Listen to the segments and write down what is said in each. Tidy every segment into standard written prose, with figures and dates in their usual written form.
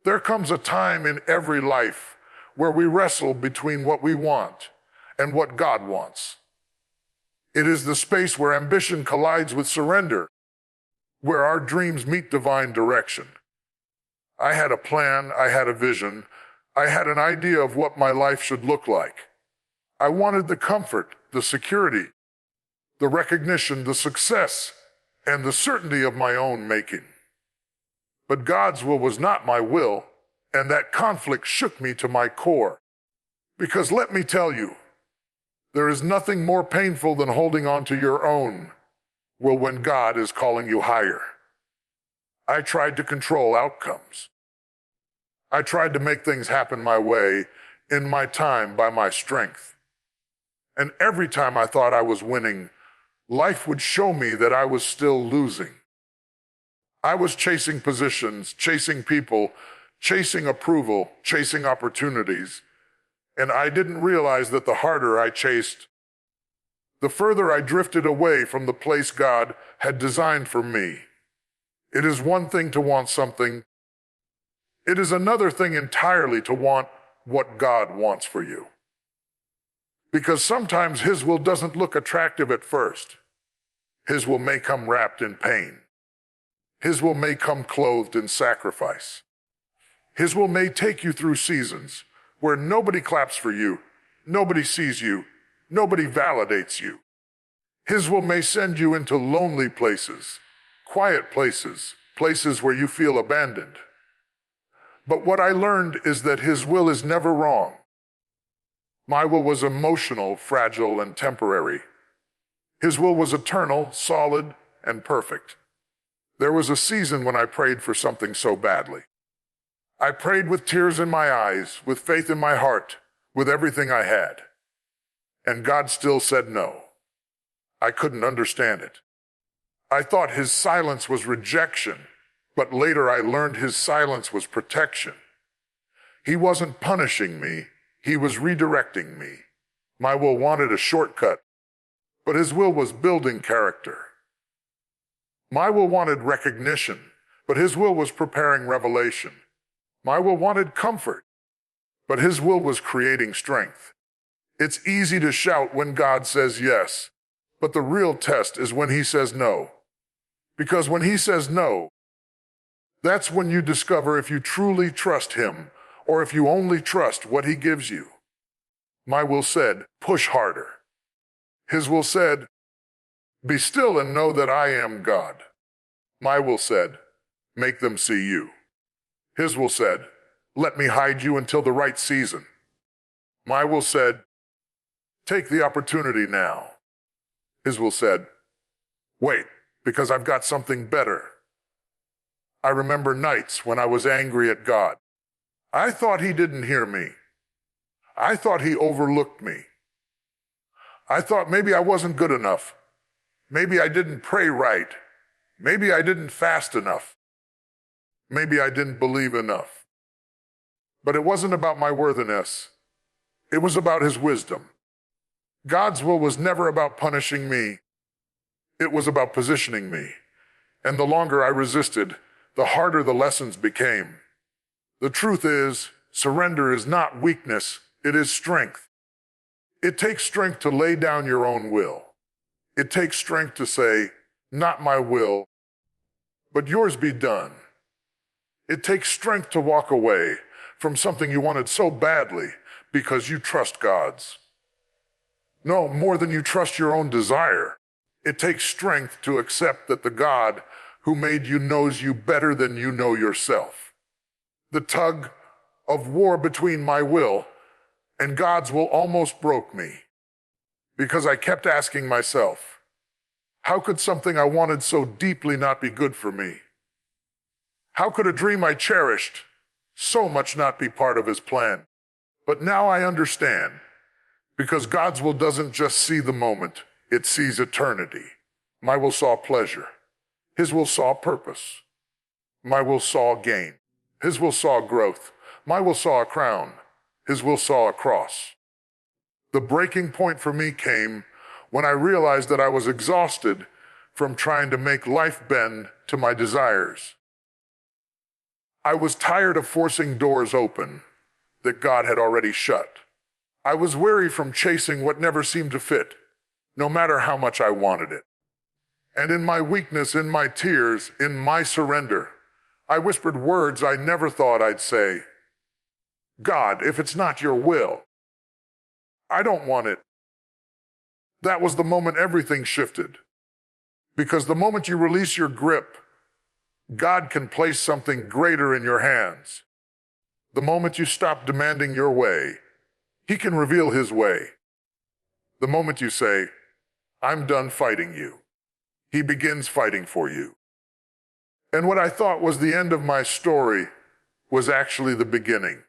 There comes a time in every life where we wrestle between what we want and what God wants. It is the space where ambition collides with surrender, where our dreams meet divine direction. I had a plan, I had a vision, I had an idea of what my life should look like. I wanted the comfort, the security, the recognition, the success, and the certainty of my own making. But God's will was not my will, and that conflict shook me to my core. Because let me tell you, there is nothing more painful than holding on to your own will when God is calling you higher. I tried to control outcomes. I tried to make things happen my way, in my time, by my strength. And every time I thought I was winning, life would show me that I was still losing. I was chasing positions, chasing people, chasing approval, chasing opportunities. And I didn't realize that the harder I chased, the further I drifted away from the place God had designed for me. It is one thing to want something. It is another thing entirely to want what God wants for you. Because sometimes His will doesn't look attractive at first. His will may come wrapped in pain. His will may come clothed in sacrifice. His will may take you through seasons where nobody claps for you, nobody sees you, nobody validates you. His will may send you into lonely places, quiet places, places where you feel abandoned. But what I learned is that His will is never wrong. My will was emotional, fragile, and temporary. His will was eternal, solid, and perfect. There was a season when I prayed for something so badly. I prayed with tears in my eyes, with faith in my heart, with everything I had. And God still said no. I couldn't understand it. I thought His silence was rejection, but later I learned His silence was protection. He wasn't punishing me, He was redirecting me. My will wanted a shortcut, but His will was building character. My will wanted recognition, but His will was preparing revelation. My will wanted comfort, but His will was creating strength. It's easy to shout when God says yes, but the real test is when He says no. Because when He says no, that's when you discover if you truly trust Him or if you only trust what He gives you. My will said, push harder. His will said, be still and know that I am God. My will said, make them see you. His will said, let me hide you until the right season. My will said, take the opportunity now. His will said, wait, because I've got something better. I remember nights when I was angry at God. I thought He didn't hear me. I thought He overlooked me. I thought maybe I wasn't good enough. Maybe I didn't pray right. Maybe I didn't fast enough. Maybe I didn't believe enough. But it wasn't about my worthiness. It was about His wisdom. God's will was never about punishing me. It was about positioning me. And the longer I resisted, the harder the lessons became. The truth is, surrender is not weakness, it is strength. It takes strength to lay down your own will. It takes strength to say, not my will, but yours be done. It takes strength to walk away from something you wanted so badly because you trust God's. No, more than you trust your own desire. It takes strength to accept that the God who made you knows you better than you know yourself. The tug of war between my will and God's will almost broke me because I kept asking myself, how could something I wanted so deeply not be good for me? How could a dream I cherished so much not be part of His plan? But now I understand, because God's will doesn't just see the moment, it sees eternity. My will saw pleasure. His will saw purpose. My will saw gain. His will saw growth. My will saw a crown. His will saw a cross. The breaking point for me came when I realized that I was exhausted from trying to make life bend to my desires. I was tired of forcing doors open that God had already shut. I was weary from chasing what never seemed to fit, no matter how much I wanted it. And in my weakness, in my tears, in my surrender, I whispered words I never thought I'd say. God, if it's not your will, I don't want it. That was the moment everything shifted. Because the moment you release your grip, God can place something greater in your hands. The moment you stop demanding your way, He can reveal His way. The moment you say, I'm done fighting you, He begins fighting for you. And what I thought was the end of my story was actually the beginning.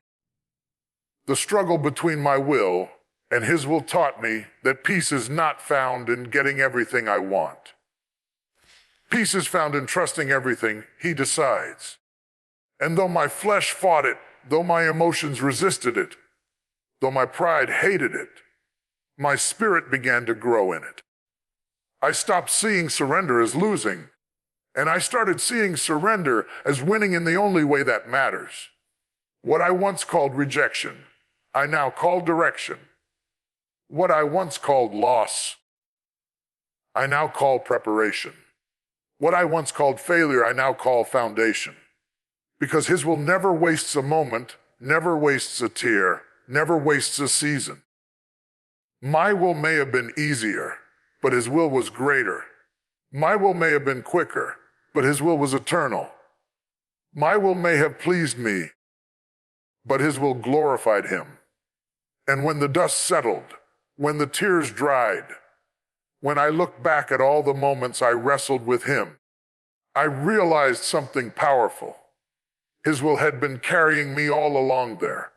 The struggle between my will and His will taught me that peace is not found in getting everything I want. Peace is found in trusting everything He decides. And though my flesh fought it, though my emotions resisted it, though my pride hated it, my spirit began to grow in it. I stopped seeing surrender as losing, and I started seeing surrender as winning in the only way that matters. What I once called rejection, I now call direction. What I once called loss, I now call preparation. What I once called failure, I now call foundation. Because His will never wastes a moment, never wastes a tear, never wastes a season. My will may have been easier, but His will was greater. My will may have been quicker, but His will was eternal. My will may have pleased me, but His will glorified Him. And when the dust settled, when the tears dried, when I looked back at all the moments I wrestled with Him, I realized something powerful. His will had been carrying me all along there.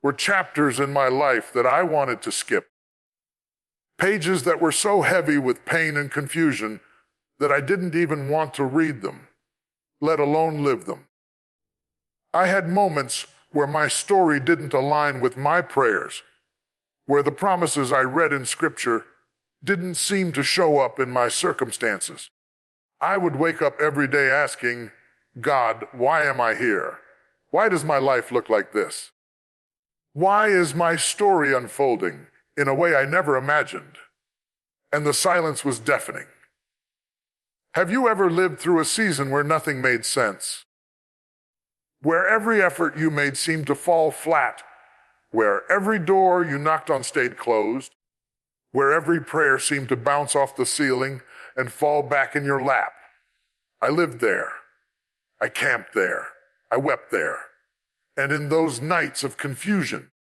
Were chapters in my life that I wanted to skip. Pages that were so heavy with pain and confusion that I didn't even want to read them, let alone live them. I had moments where my story didn't align with my prayers, where the promises I read in Scripture didn't seem to show up in my circumstances. I would wake up every day asking, God, why am I here? Why does my life look like this? Why is my story unfolding in a way I never imagined? And the silence was deafening. Have you ever lived through a season where nothing made sense? Where every effort you made seemed to fall flat? Where every door you knocked on stayed closed? Where every prayer seemed to bounce off the ceiling and fall back in your lap? I lived there. I camped there. I wept there. And in those nights of confusion,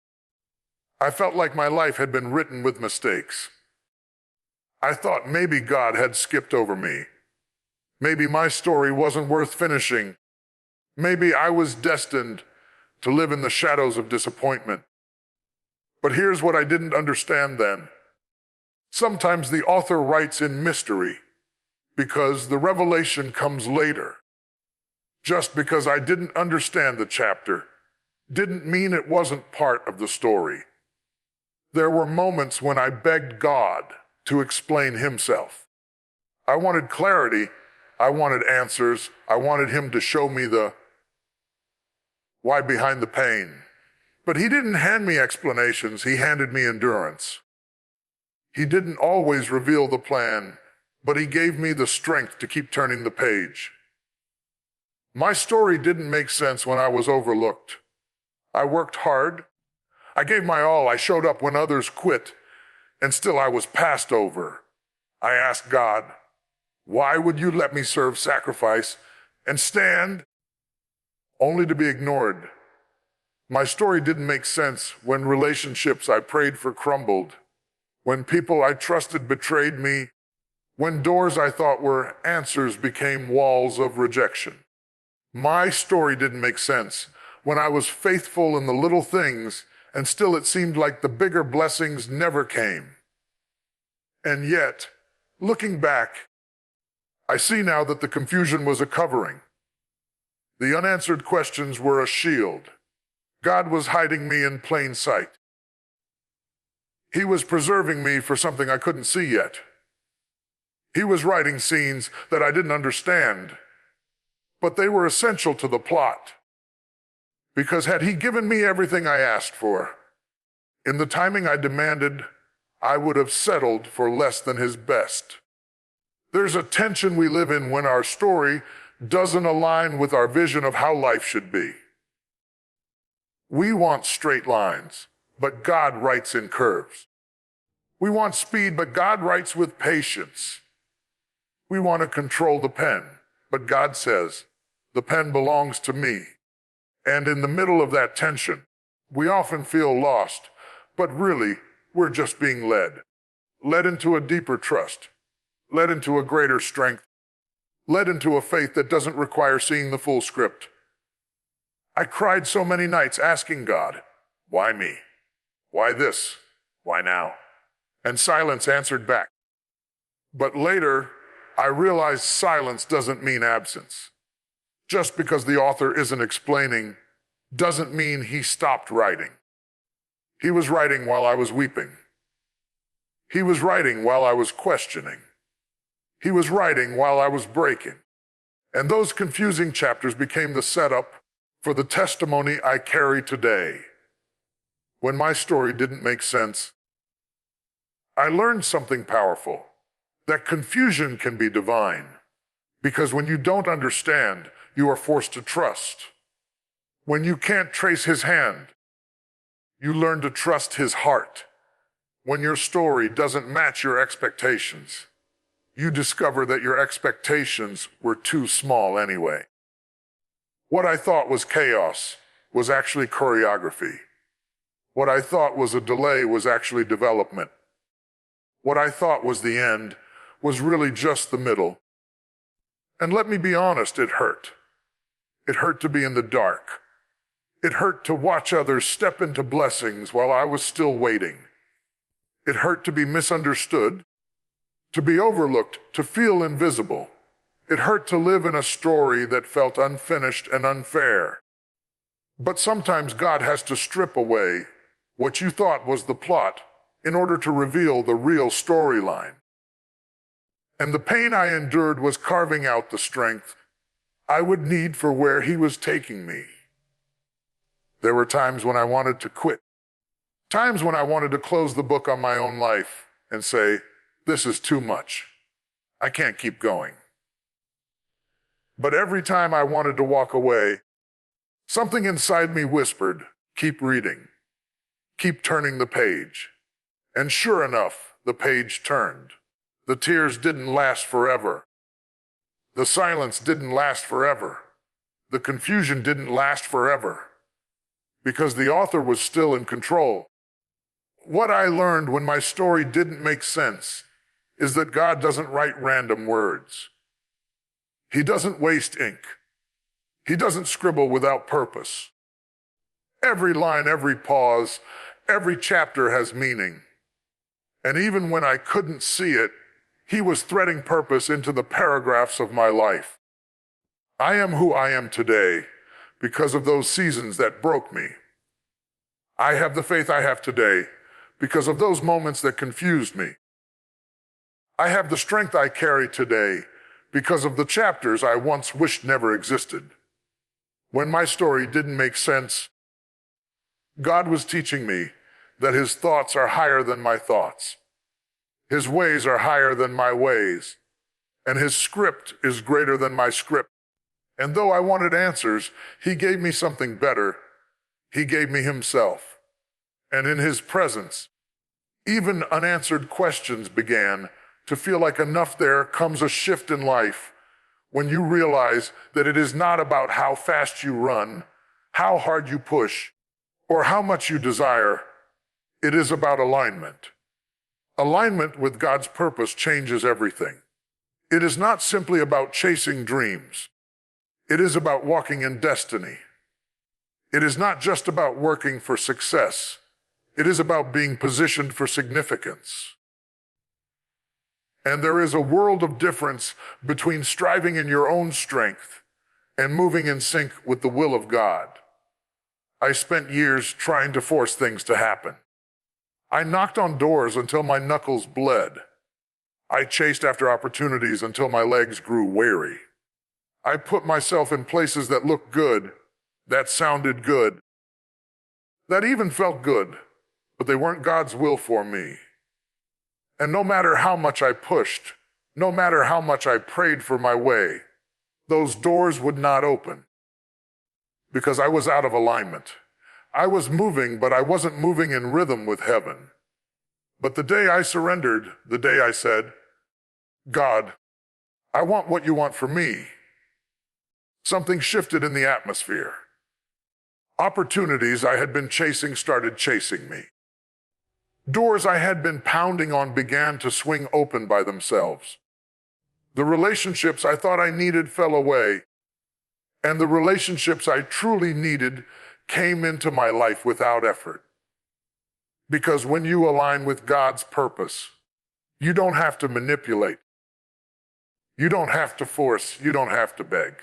I felt like my life had been written with mistakes. I thought maybe God had skipped over me. Maybe my story wasn't worth finishing. Maybe I was destined to live in the shadows of disappointment. But here's what I didn't understand then. Sometimes the author writes in mystery because the revelation comes later. Just because I didn't understand the chapter didn't mean it wasn't part of the story. There were moments when I begged God to explain Himself. I wanted clarity. I wanted answers. I wanted Him to show me the why behind the pain. But He didn't hand me explanations. He handed me endurance. He didn't always reveal the plan, but He gave me the strength to keep turning the page. My story didn't make sense when I was overlooked. I worked hard. I gave my all. I showed up when others quit, and still I was passed over. I asked God, why would you let me serve sacrifice and stand only to be ignored? My story didn't make sense when relationships I prayed for crumbled, when people I trusted betrayed me, when doors I thought were answers became walls of rejection. My story didn't make sense when I was faithful in the little things and still it seemed like the bigger blessings never came. And yet, looking back, I see now that the confusion was a covering. The unanswered questions were a shield. God was hiding me in plain sight. He was preserving me for something I couldn't see yet. He was writing scenes that I didn't understand, but they were essential to the plot. Because had he given me everything I asked for, in the timing I demanded, I would have settled for less than his best. There's a tension we live in when our story doesn't align with our vision of how life should be. We want straight lines, but God writes in curves. We want speed, but God writes with patience. We want to control the pen, but God says, the pen belongs to me. And in the middle of that tension, we often feel lost, but really, we're just being led into a deeper trust, led into a greater strength, led into a faith that doesn't require seeing the full script. I cried so many nights asking God, why me? Why this? Why now? And silence answered back. But later, I realized silence doesn't mean absence. Just because the author isn't explaining doesn't mean he stopped writing. He was writing while I was weeping. He was writing while I was questioning. He was writing while I was breaking. And those confusing chapters became the setup for the testimony I carry today. When my story didn't make sense, I learned something powerful, that confusion can be divine. Because when you don't understand, you are forced to trust. When you can't trace his hand, you learn to trust his heart. When your story doesn't match your expectations, you discover that your expectations were too small anyway. What I thought was chaos was actually choreography. What I thought was a delay was actually development. What I thought was the end was really just the middle. And let me be honest, it hurt. It hurt to be in the dark. It hurt to watch others step into blessings while I was still waiting. It hurt to be misunderstood, to be overlooked, to feel invisible. It hurt to live in a story that felt unfinished and unfair. But sometimes God has to strip away what you thought was the plot in order to reveal the real storyline. And the pain I endured was carving out the strength I would need for where he was taking me. There were times when I wanted to quit. Times when I wanted to close the book on my own life and say, this is too much. I can't keep going. But every time I wanted to walk away, something inside me whispered, keep reading. Keep turning the page. And sure enough, the page turned. The tears didn't last forever. The silence didn't last forever. The confusion didn't last forever. Because the author was still in control. What I learned when my story didn't make sense is that God doesn't write random words. He doesn't waste ink. He doesn't scribble without purpose. Every line, every pause, every chapter has meaning. And even when I couldn't see it, he was threading purpose into the paragraphs of my life. I am who I am today because of those seasons that broke me. I have the faith I have today because of those moments that confused me. I have the strength I carry today because of the chapters I once wished never existed. When my story didn't make sense, God was teaching me that his thoughts are higher than my thoughts. His ways are higher than my ways. And his script is greater than my script. And though I wanted answers, he gave me something better. He gave me himself. And in his presence, even unanswered questions began to feel like enough. There comes a shift in life when you realize that it is not about how fast you run, how hard you push, or how much you desire. It is about alignment. Alignment with God's purpose changes everything. It is not simply about chasing dreams. It is about walking in destiny. It is not just about working for success. It is about being positioned for significance. And there is a world of difference between striving in your own strength and moving in sync with the will of God. I spent years trying to force things to happen. I knocked on doors until my knuckles bled. I chased after opportunities until my legs grew weary. I put myself in places that looked good, That sounded good. That even felt good, but they weren't God's will for me. And no matter how much I pushed, no matter how much I prayed for my way, those doors would not open because I was out of alignment. I was moving, but I wasn't moving in rhythm with heaven. But the day I surrendered, the day I said, God, I want what you want for me, something shifted in the atmosphere. Opportunities I had been chasing started chasing me. Doors I had been pounding on began to swing open by themselves. The relationships I thought I needed fell away, and the relationships I truly needed came into my life without effort. Because when you align with God's purpose, you don't have to manipulate. You don't have to force. You don't have to beg.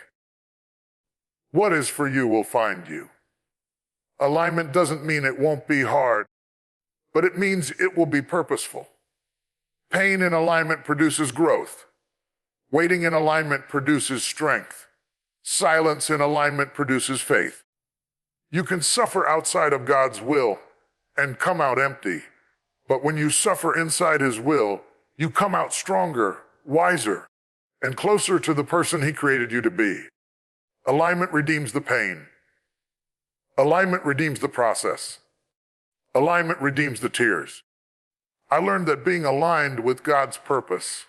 What is for you will find you. Alignment doesn't mean it won't be hard, but it means it will be purposeful. Pain in alignment produces growth. Waiting in alignment produces strength. Silence in alignment produces faith. You can suffer outside of God's will and come out empty, but when you suffer inside His will, you come out stronger, wiser, and closer to the person He created you to be. Alignment redeems the pain. Alignment redeems the process. Alignment redeems the tears. I learned that being aligned with God's purpose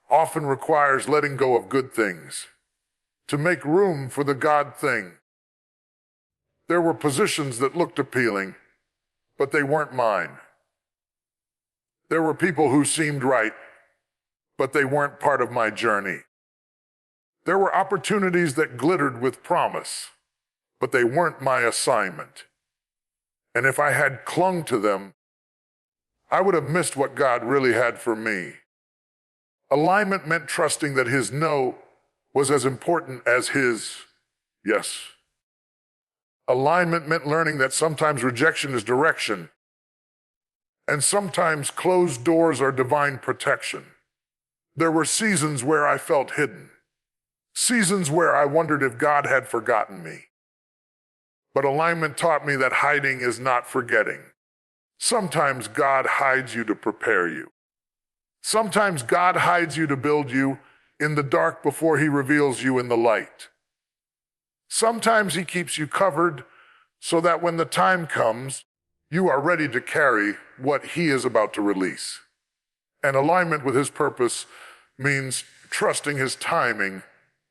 often requires letting go of good things to make room for the God thing. There were positions that looked appealing, but they weren't mine. There were people who seemed right, but they weren't part of my journey. There were opportunities that glittered with promise, but they weren't my assignment. And if I had clung to them, I would have missed what God really had for me. Alignment meant trusting that His no was as important as His yes. Alignment meant learning that sometimes rejection is direction, and sometimes closed doors are divine protection. There were seasons where I felt hidden, seasons where I wondered if God had forgotten me. But alignment taught me that hiding is not forgetting. Sometimes God hides you to prepare you. Sometimes God hides you to build you in the dark before He reveals you in the light. Sometimes He keeps you covered so that when the time comes, you are ready to carry what He is about to release. And alignment with His purpose means trusting His timing,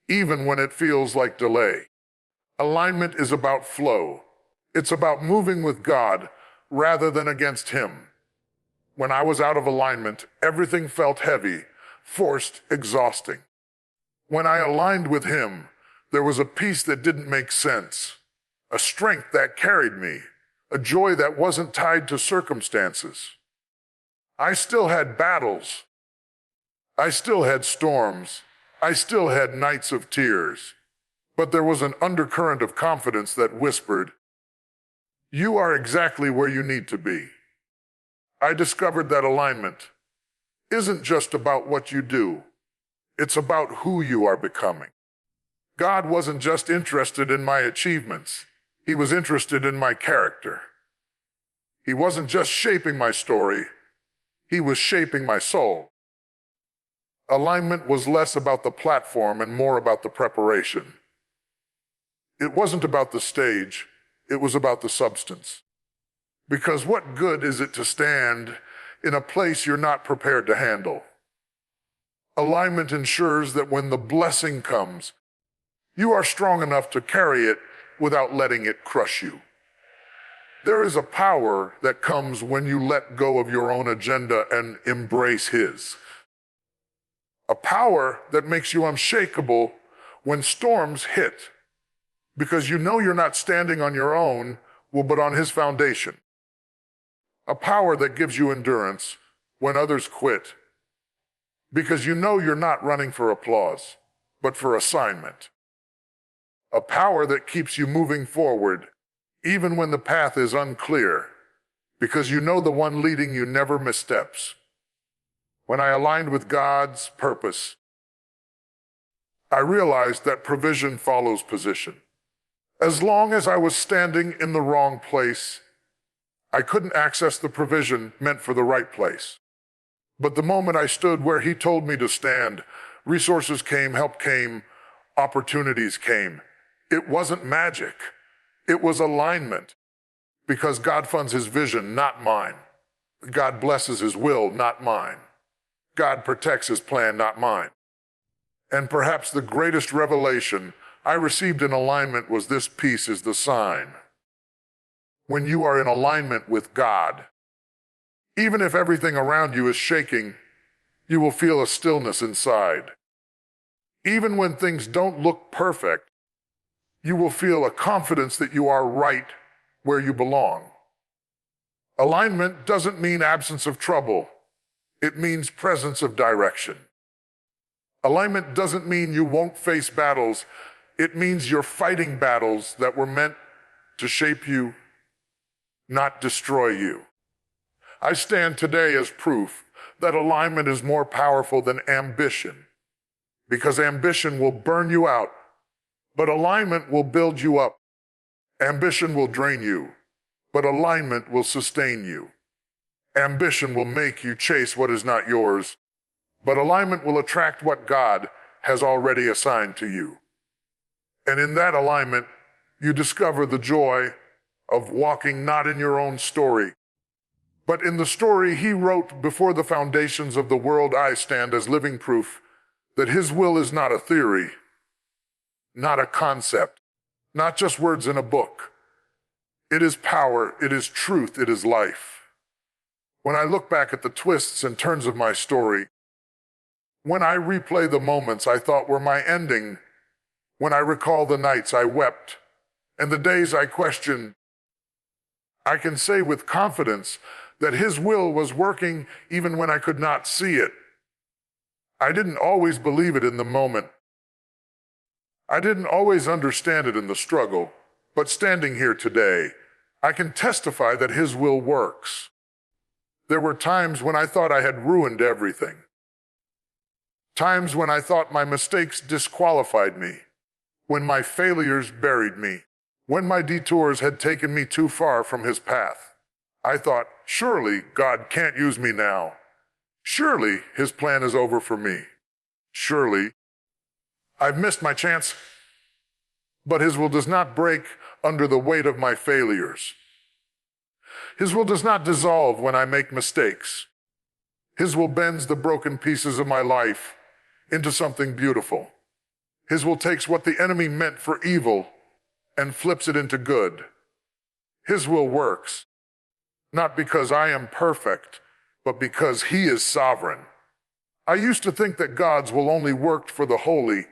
even when it feels like delay. Alignment is about flow. It's about moving with God rather than against Him. When I was out of alignment, everything felt heavy, forced, exhausting. When I aligned with Him, there was a peace that didn't make sense, a strength that carried me, a joy that wasn't tied to circumstances. I still had battles. I still had storms. I still had nights of tears. But there was an undercurrent of confidence that whispered, "You are exactly where you need to be." I discovered that alignment isn't just about what you do. It's about who you are becoming. God wasn't just interested in my achievements. He was interested in my character. He wasn't just shaping my story. He was shaping my soul. Alignment was less about the platform and more about the preparation. It wasn't about the stage, it was about the substance. Because what good is it to stand in a place you're not prepared to handle? Alignment ensures that when the blessing comes, you are strong enough to carry it without letting it crush you. There is a power that comes when you let go of your own agenda and embrace His. A power that makes you unshakable when storms hit, because you know you're not standing on your own, but on His foundation. A power that gives you endurance when others quit, because you know you're not running for applause, but for assignment. A power that keeps you moving forward, even when the path is unclear, because you know the one leading you never missteps. When I aligned with God's purpose, I realized that provision follows position. As long as I was standing in the wrong place, I couldn't access the provision meant for the right place. But the moment I stood where he told me to stand, resources came, help came, opportunities came. It wasn't magic. It was alignment. Because God funds his vision, not mine. God blesses his will, not mine. God protects his plan, not mine. And perhaps the greatest revelation I received in alignment was this: peace is the sign. When you are in alignment with God, even if everything around you is shaking, you will feel a stillness inside. Even when things don't look perfect, you will feel a confidence that you are right where you belong. Alignment doesn't mean absence of trouble. It means presence of direction. Alignment doesn't mean you won't face battles. It means you're fighting battles that were meant to shape you, not destroy you. I stand today as proof that alignment is more powerful than ambition, because ambition will burn you out, but alignment will build you up. Ambition will drain you, but alignment will sustain you. Ambition will make you chase what is not yours, but alignment will attract what God has already assigned to you. And in that alignment, you discover the joy of walking not in your own story, but in the story he wrote before the foundations of the world. I stand as living proof that his will is not a theory, not a concept, not just words in a book. It is power, it is truth, it is life. When I look back at the twists and turns of my story, when I replay the moments I thought were my ending, when I recall the nights I wept and the days I questioned, I can say with confidence that his will was working even when I could not see it. I didn't always believe it in the moment. I didn't always understand it in the struggle, but standing here today, I can testify that his will works. There were times when I thought I had ruined everything. Times when I thought my mistakes disqualified me, when my failures buried me, when my detours had taken me too far from his path. I thought, surely God can't use me now. Surely his plan is over for me. Surely I've missed my chance. But his will does not break under the weight of my failures. His will does not dissolve when I make mistakes. His will bends the broken pieces of my life into something beautiful. His will takes what the enemy meant for evil and flips it into good. His will works, not because I am perfect, but because he is sovereign. I used to think that God's will only worked for the holy,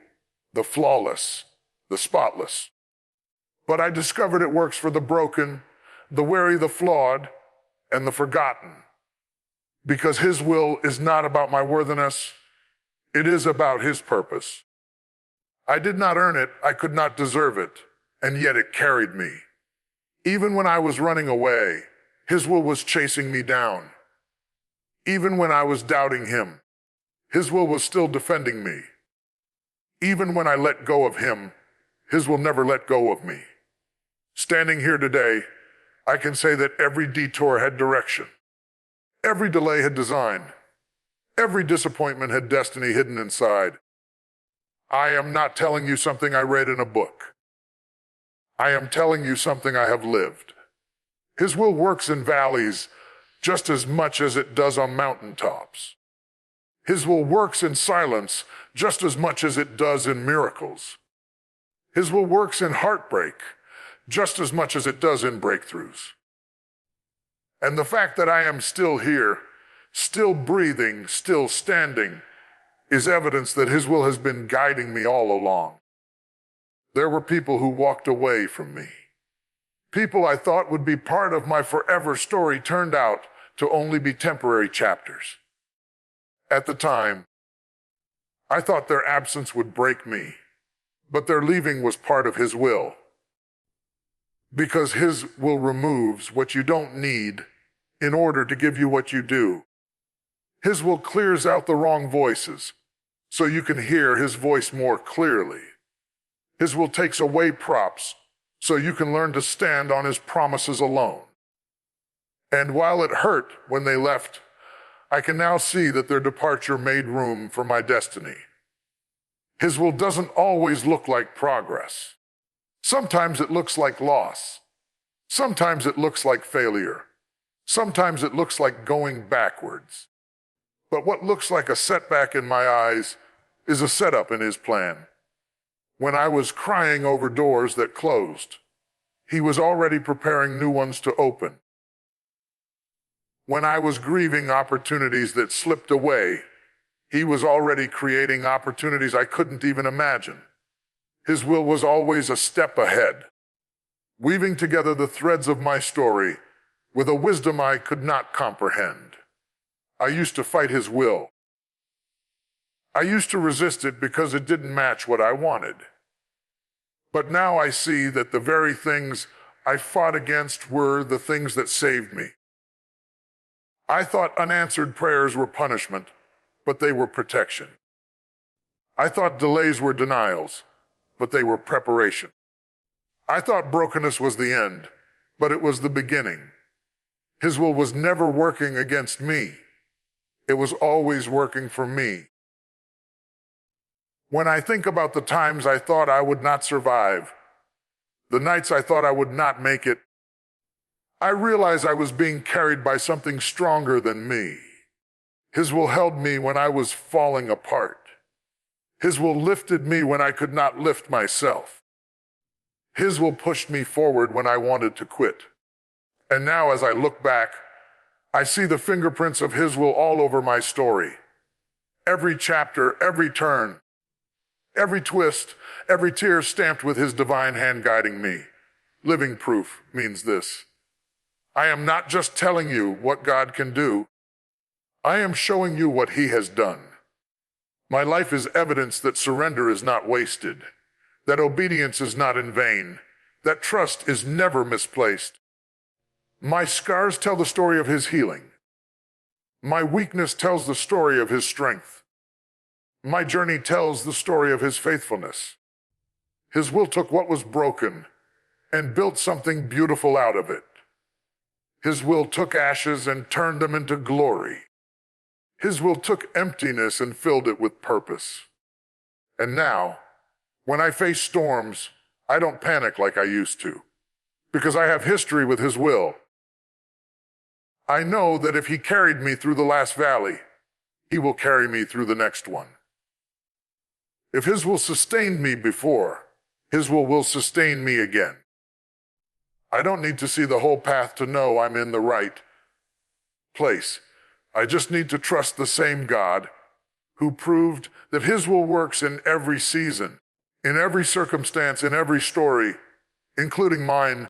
the flawless, the spotless. But I discovered it works for the broken, the weary, the flawed, and the forgotten. Because his will is not about my worthiness, it is about his purpose. I did not earn it, I could not deserve it, and yet it carried me. Even when I was running away, his will was chasing me down. Even when I was doubting him, his will was still defending me. Even when I let go of him, his will never let go of me. Standing here today, I can say that every detour had direction. Every delay had design. Every disappointment had destiny hidden inside. I am not telling you something I read in a book. I am telling you something I have lived. His will works in valleys just as much as it does on mountaintops. His will works in silence just as much as it does in miracles. His will works in heartbreak just as much as it does in breakthroughs. And the fact that I am still here, still breathing, still standing, is evidence that his will has been guiding me all along. There were people who walked away from me. People I thought would be part of my forever story turned out to only be temporary chapters. At the time, I thought their absence would break me, but their leaving was part of his will. Because his will removes what you don't need in order to give you what you do. His will clears out the wrong voices so you can hear his voice more clearly. His will takes away props so you can learn to stand on his promises alone. And while it hurt when they left, I can now see that their departure made room for my destiny. His will doesn't always look like progress. Sometimes it looks like loss. Sometimes it looks like failure. Sometimes it looks like going backwards. But what looks like a setback in my eyes is a setup in his plan. When I was crying over doors that closed, he was already preparing new ones to open. When I was grieving opportunities that slipped away, he was already creating opportunities I couldn't even imagine. His will was always a step ahead, weaving together the threads of my story with a wisdom I could not comprehend. I used to fight his will. I used to resist it because it didn't match what I wanted. But now I see that the very things I fought against were the things that saved me. I thought unanswered prayers were punishment, but they were protection. I thought delays were denials, but they were preparation. I thought brokenness was the end, but it was the beginning. His will was never working against me. It was always working for me. When I think about the times I thought I would not survive, the nights I thought I would not make it, I realize I was being carried by something stronger than me. His will held me when I was falling apart. His will lifted me when I could not lift myself. His will pushed me forward when I wanted to quit. And now as I look back, I see the fingerprints of his will all over my story. Every chapter, every turn, every twist, every tear stamped with his divine hand guiding me. Living proof means this: I am not just telling you what God can do. I am showing you what he has done. My life is evidence that surrender is not wasted, that obedience is not in vain, that trust is never misplaced. My scars tell the story of his healing. My weakness tells the story of his strength. My journey tells the story of his faithfulness. His will took what was broken and built something beautiful out of it. His will took ashes and turned them into glory. His will took emptiness and filled it with purpose. And now, when I face storms, I don't panic like I used to, because I have history with his will. I know that if he carried me through the last valley, he will carry me through the next one. If his will sustained me before, his will sustain me again. I don't need to see the whole path to know I'm in the right place. I just need to trust the same God who proved that his will works in every season, in every circumstance, in every story, including mine.